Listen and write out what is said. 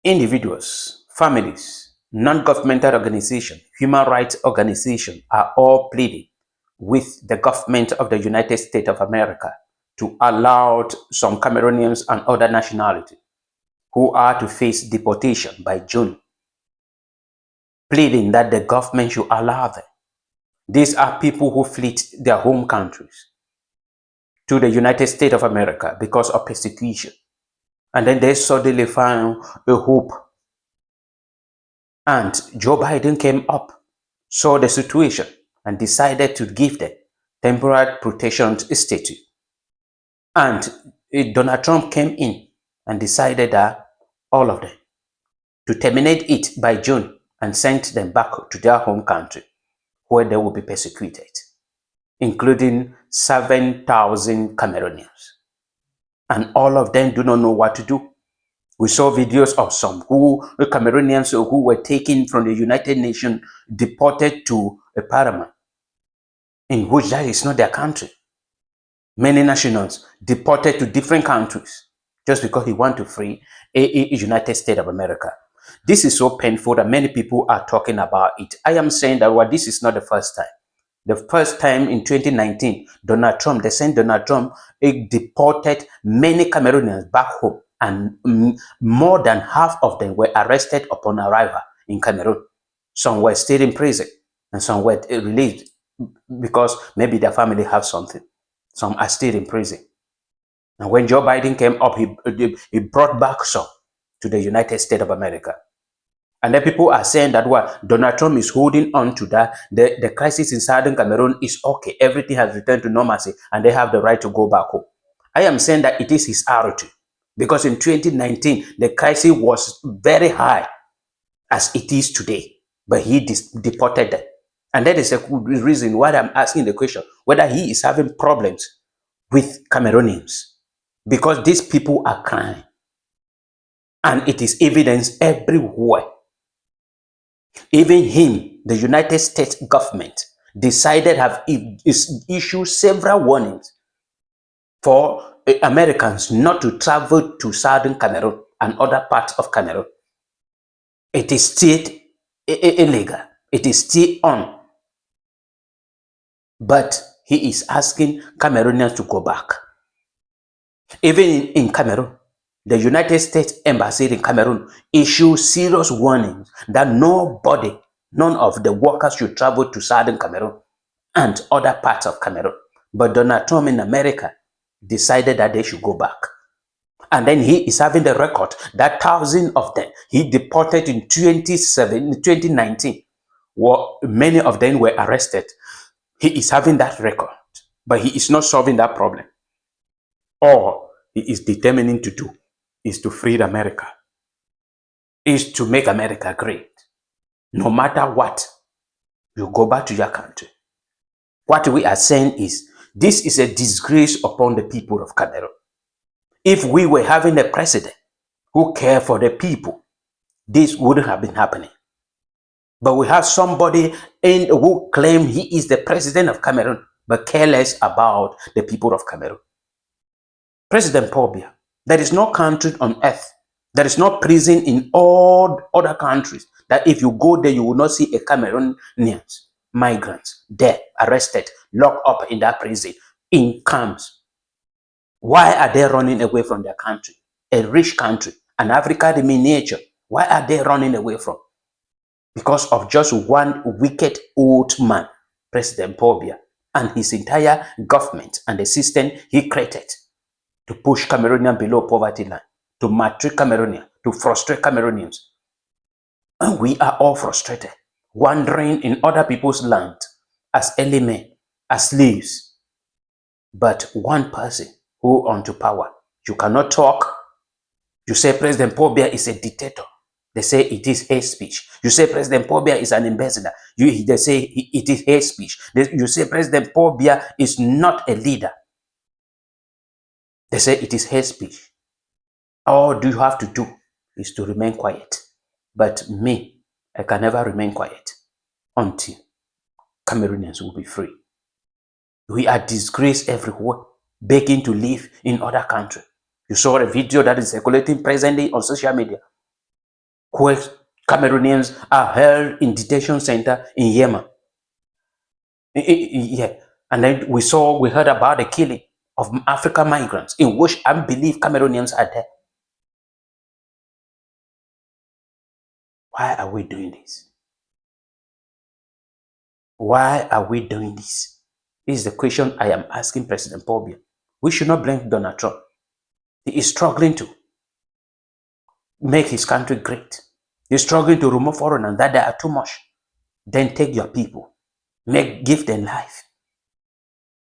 Individuals, families, non-governmental organizations, human rights organizations are all pleading with the government of the United States of America to allow some Cameroonians and other nationalities who are to face deportation by June, pleading that the government should allow them. These are people who fled their home countries to the United States of America because of persecution. And then they suddenly found a hope. And Joe Biden came up, saw the situation, and decided to give them temporary protection status. And Donald Trump came in and decided that all of them to terminate it by June and sent them back to their home country where they will be persecuted, including 7,000 Cameroonians. And all of them do not know what to do. We saw videos of some Cameroonians who were taken from the United Nations, deported to a Panama, in which that is not their country. Many nationals deported to different countries just because he want to free a United States of America. This is so painful that many people are talking about it. I am saying that this is not the first time. The first time in 2019, the same Donald Trump deported many Cameroonians back home, and more than half of them were arrested upon arrival in Cameroon. Some were still in prison, and some were released because maybe their family have something. Some are still in prison. And when Joe Biden came up, he brought back some to the United States of America. And then people are saying that Donald Trump is holding on to that. The crisis in Southern Cameroon is okay. Everything has returned to normalcy and they have the right to go back home. I am saying that it is his attitude. Because in 2019, the crisis was very high as it is today. But he deported them. And that is a good reason why I'm asking the question, whether he is having problems with Cameroonians. Because these people are crying. And it is evidence everywhere. Even him, the United States government, decided have issued several warnings for Americans not to travel to Southern Cameroon and other parts of Cameroon. It is still illegal. It is still on. But he is asking Cameroonians to go back. Even in Cameroon, the United States Embassy in Cameroon issued serious warnings that none of the workers should travel to Southern Cameroon and other parts of Cameroon. But Donald Trump in America decided that they should go back. And then he is having the record that thousands of them he deported in 2019. Many of them were arrested. He is having that record, but he is not solving that problem. All he is determining to do is to free America, is to make America great. No matter what, you go back to your country. What we are saying is, this is a disgrace upon the people of Cameroon. If we were having a president who cared for the people, this wouldn't have been happening. But we have somebody who claims he is the president of Cameroon, but careless about the people of Cameroon. President Paul Biya, there is no country on earth, there is no prison in all other countries that if you go there, you will not see a Cameroonians, migrants, there, arrested, locked up in that prison, in camps. Why are they running away from their country? A rich country, an Africa in miniature. Why are they running away from? Because of just one wicked old man, President Paul Biya, and his entire government and the system he created to push Cameroonians below poverty line, to maltreat Cameroonians, to frustrate Cameroonians. And we are all frustrated, wandering in other people's land as element, as slaves. But one person who onto power, you cannot talk. You say President Paul Biya is a dictator. They say it is hate speech. You say President Paul Biya is an ambassador. They say it is hate speech. You say President Paul Biya is not a leader. They say it is hate speech. All you have to do is to remain quiet. But me, I can never remain quiet until Cameroonians will be free. We are disgraced everywhere, begging to live in other countries. You saw a video that is circulating presently on social media. where Cameroonians are held in detention center in Yemen. Yeah. And then we heard about the killing of African migrants in which I believe Cameroonians are there. Why are we doing this? Why are we doing this? This is the question I am asking President Paul Biya. We should not blame Donald Trump. He is struggling to make his country great. He's struggling to remove foreigners that they are too much. Then take your people, give them life.